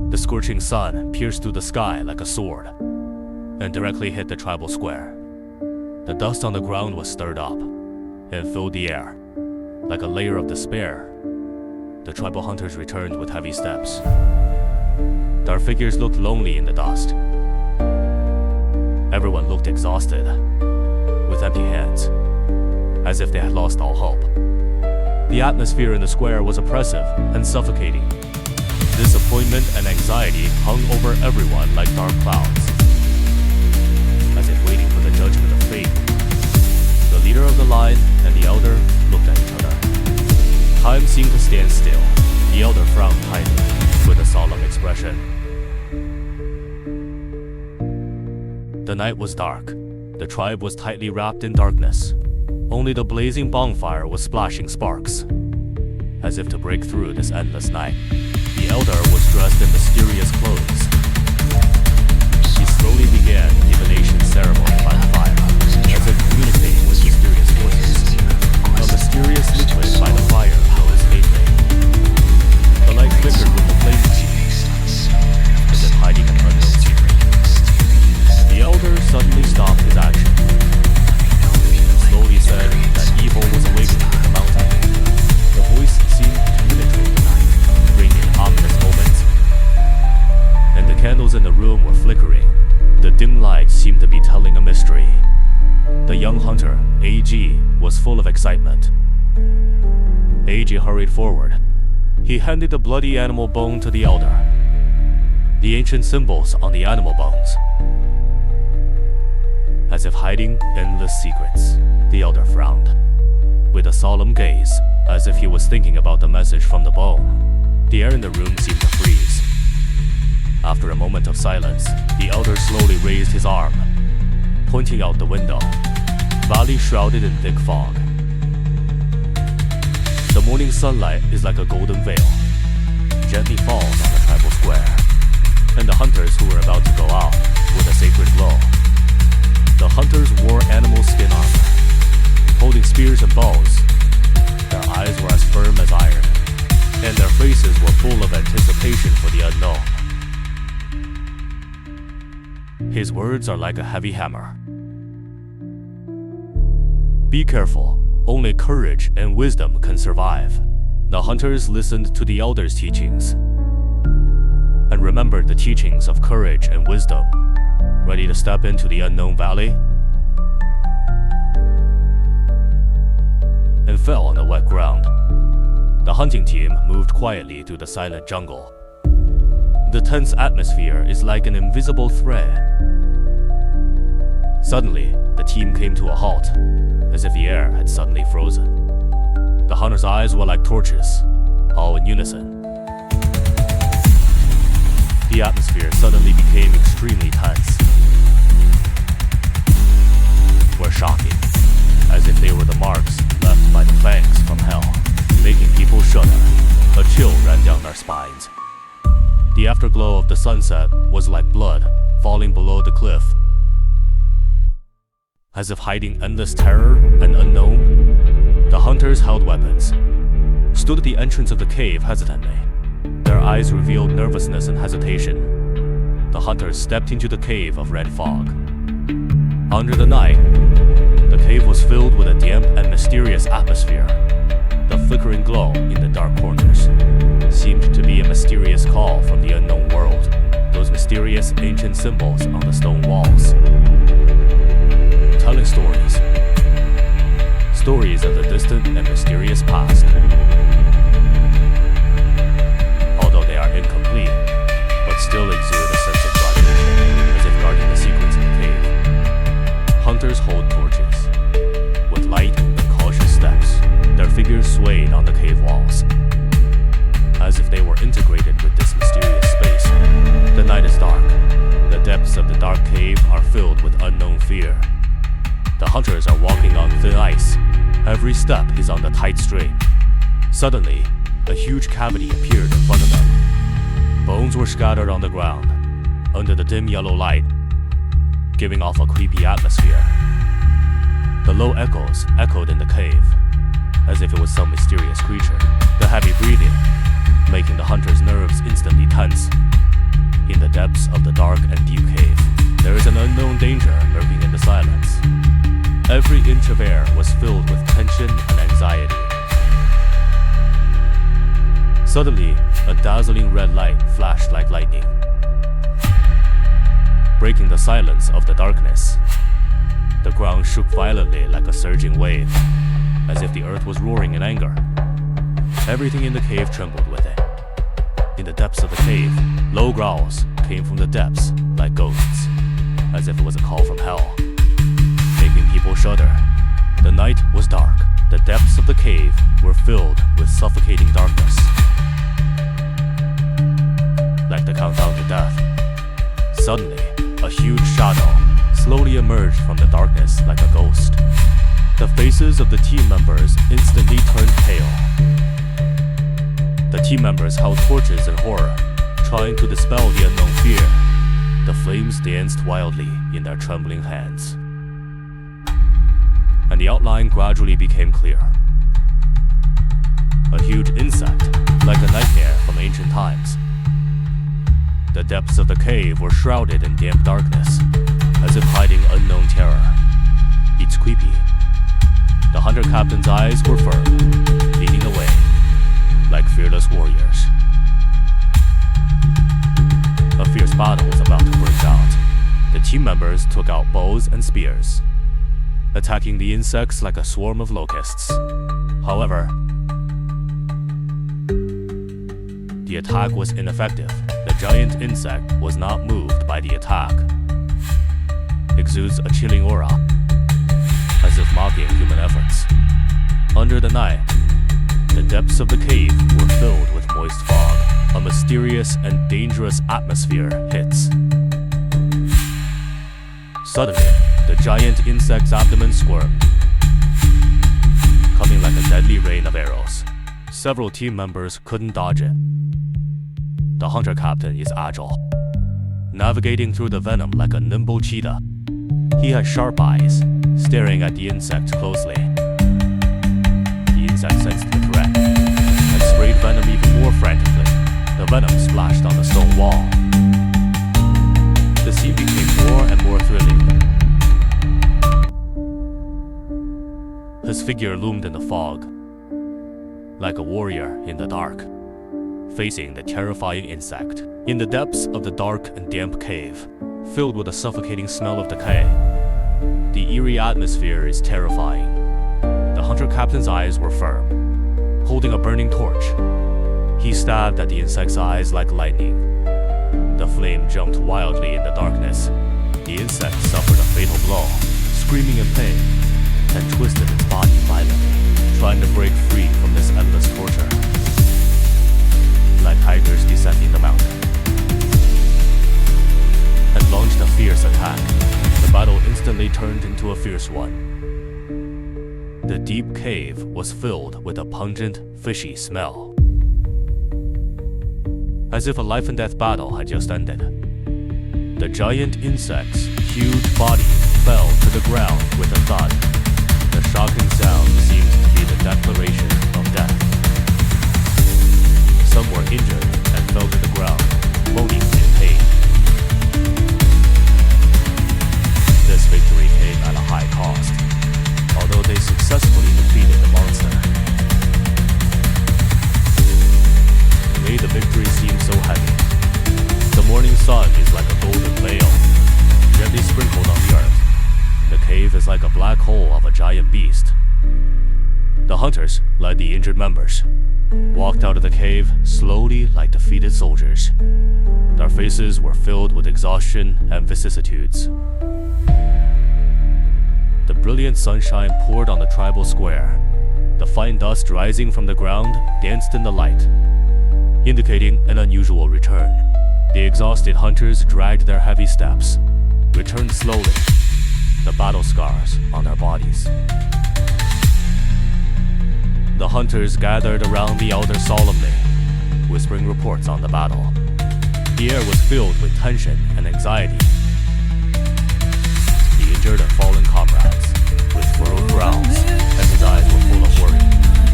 The scorching sun pierced through the sky like a sword and directly hit the tribal square. The dust on the ground was stirred up and filled the air like a layer of despair. The tribal hunters returned with heavy steps. Their figures looked lonely in the dust. Everyone looked exhausted, with empty hands, as if they had lost all hope. The atmosphere in the square was oppressive and suffocating. Disappointment and anxiety hung over everyone like dark clouds, as if waiting for the judgment of fate. The leader of the line and the elder looked at each other. Time seemed to stand still. The elder frowned tightly, with a solemn expression. The night was dark. The tribe was tightly wrapped in darkness. Only the blazing bonfire was splashing sparks, as if to break through this endless night. The elder was dressed in mysterious clothes. He slowly began the divination ceremony by the fire, as if communicating with mysterious forces. A mysterious liquid by the fire rose faintly. The light flickered with the flame cheeks, as if hiding an unknown secret. The elder suddenly stopped his action and slowly said that evil was awakening in the mountain. The voice seemed to penetrate the night, bringing ominous moments, and the candles in the room were flickering. The dim light seemed to be telling a mystery. The young hunter, A.G., was full of excitement. A.G. hurried forward. He handed the bloody animal bone to the elder. The ancient symbols on the animal bones, as if hiding endless secrets. The elder frowned, with a solemn gaze, as if he was thinking about the message from the bone. The air in the room seemed to freeze. After a moment of silence, the elder slowly raised his arm, pointing out the window, valley shrouded in thick fog. The morning sunlight is like a golden veil, gently falls on the tribal square, and the hunters who were about to go out with a sacred glow. The hunters wore animal skin armor, holding spears and bows. Their eyes were as firm as iron, and their faces were full of anticipation for the unknown. His words are like a heavy hammer. Be careful, only courage and wisdom can survive. The hunters listened to the elder's teachings and remembered the teachings of courage and wisdom, ready to step into the unknown valley, and fell on the wet ground. The hunting team moved quietly through the silent jungle. The tense atmosphere is like an invisible thread. Suddenly, the team came to a halt, as if the air had suddenly frozen. The hunters' eyes were like torches, all in unison. The atmosphere suddenly became extremely tense. Were shocking, as if they were the marks left by the fangs from hell, making people shudder. A chill ran down their spines. The afterglow of the sunset was like blood falling below the cliff, as if hiding endless terror and unknown. The hunters held weapons, stood at the entrance of the cave hesitantly. Their eyes revealed nervousness and hesitation. The hunters stepped into the cave of red fog. Under the night, the cave was filled with a damp and mysterious atmosphere. The flickering glow in the dark corners seemed to be a mysterious call from the unknown world. Those mysterious ancient symbols on the stone walls, telling stories. Stories of the distant and mysterious past. Although they are incomplete, but still exude a sense of guardianship, as if guarding the secrets in the cave. Hunters hold torches. With light and cautious steps, their figures swayed on the cave walls, as if they were integrated with this mysterious space. The night is dark. The depths of the dark cave are filled with unknown fear. The hunters are walking on thin ice. Every step is on the tight string. Suddenly, a huge cavity appeared in front of them. Bones were scattered on the ground, under the dim yellow light, giving off a creepy atmosphere. The low echoes echoed in the cave, as if it was some mysterious creature. The heavy breathing, making the hunters' nerves instantly tense. depths of the dark and deep cave, there is an unknown danger lurking in the silence. Every inch of air was filled with tension and anxiety. Suddenly, a dazzling red light flashed like lightning, breaking the silence of the darkness. The ground shook violently like a surging wave, as if the earth was roaring in anger. Everything in the cave trembled with it. In the depths of the cave, low growls came from the depths like ghosts, as if it was a call from hell, making people shudder. The night was dark. The depths of the cave were filled with suffocating darkness, like the countdown to death. Suddenly, a huge shadow slowly emerged from the darkness like a ghost. The faces of the team members instantly turned pale. The team members held torches in horror, trying to dispel the unknown fear. The flames danced wildly in their trembling hands, and the outline gradually became clear. A huge insect, like a nightmare from ancient times. The depths of the cave were shrouded in damp darkness, as if hiding unknown terror. It's creepy. The hunter captain's eyes were firm, leading the way, like fearless warriors. A fierce battle was about to break out. The team members took out bows and spears, attacking the insects like a swarm of locusts. However, the attack was ineffective. The giant insect was not moved by the attack. Exudes a chilling aura, as if mocking human efforts. Under the night, the depths of the cave were filled with moist fog. A mysterious and dangerous atmosphere hits. Suddenly, the giant insect's abdomen squirmed, coming like a deadly rain of arrows. Several team members couldn't dodge it. The hunter captain is agile, navigating through the venom like a nimble cheetah. He has sharp eyes, staring at the insect closely. The insect sensed the threat and sprayed venom even more frantically. The venom splashed on the stone wall. The scene became more and more thrilling. His figure loomed in the fog, like a warrior in the dark, facing the terrifying insect. In the depths of the dark and damp cave, filled with a suffocating smell of decay, the eerie atmosphere is terrifying. The hunter captain's eyes were firm, holding a burning torch. He stabbed at the insect's eyes like lightning. The flame jumped wildly in the darkness. The insect suffered a fatal blow, screaming in pain, and twisted its body violently, trying to break free from this endless torture, like tigers descending the mountain, and launched a fierce attack. The battle instantly turned into a fierce one. The deep cave was filled with a pungent, fishy smell, as if a life-and-death battle had just ended. The giant insect's huge body fell to the ground with a thud. The shocking sound seemed to be the declaration of death. Some were injured and fell to the ground, moaning in pain. This victory came at a high cost, although they successfully defeated the monster. Made the victory seem so heavy. The morning sun is like a golden veil, gently sprinkled on the earth. The cave is like a black hole of a giant beast. The hunters led the injured members, walked out of the cave slowly like defeated soldiers. Their faces were filled with exhaustion and vicissitudes. The brilliant sunshine poured on the tribal square. The fine dust rising from the ground danced in the light, indicating an unusual return. The exhausted hunters dragged their heavy steps, returned slowly, the battle scars on their bodies. The hunters gathered around the elder solemnly, whispering reports on the battle. The air was filled with tension and anxiety. The injured and fallen comrades, with furrowed brows, and his eyes were full of worry,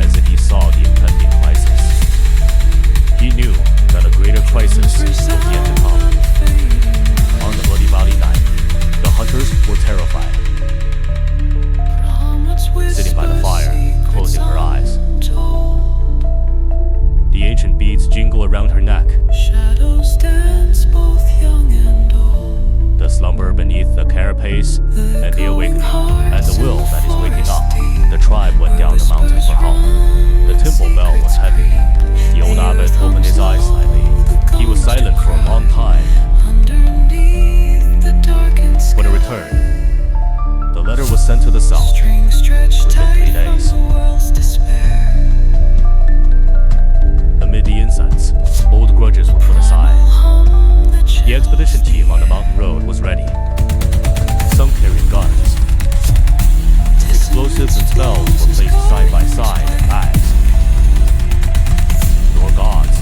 as if he saw the impending crisis. He knew that a greater crisis was yet to come. neck. Shadows dance, both young and old. The slumber beneath the carapace, and the awakening, and the will that is waking up. The tribe went down the mountain for home. The temple bell was heavy. The old abbot opened his eyes slightly. He was silent for a long time. Underneath the darkened sky, When it returned, the letter was sent to the south. strings stretched Within tight 3 from days. the world's despair. Amid the incense, old grudges were put aside. Home, The expedition team on the mountain road was ready. Some carried guns. Explosives and spells were placed side by side in bags. Nor gods,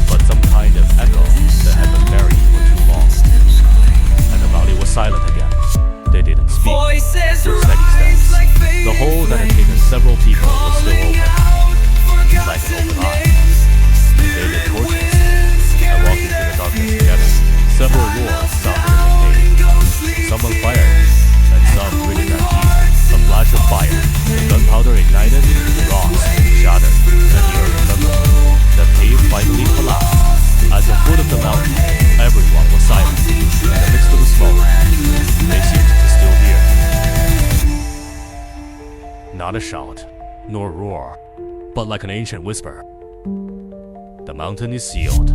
but some kind of echo that had been buried for too long. And the valley was silent again. They didn't speak. Voices With steady rise steps. like The hole that had taken several people was still open, like an open eye. They lit torches and walked into the darkness together. Several roars sounded in the cave. Someone fired, and some gritted their teeth. A flash of fire, the gunpowder ignited, rocks shattered, and the earth trembled. The cave finally collapsed. At the foot of the mountain, everyone was silent. In the midst of the smoke, they seemed to still hear. Not a shout, nor roar, but like an ancient whisper. The mountain is sealed,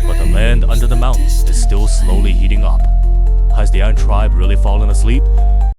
but the land under the mountain is still slowly heating up. Has the ant tribe really fallen asleep?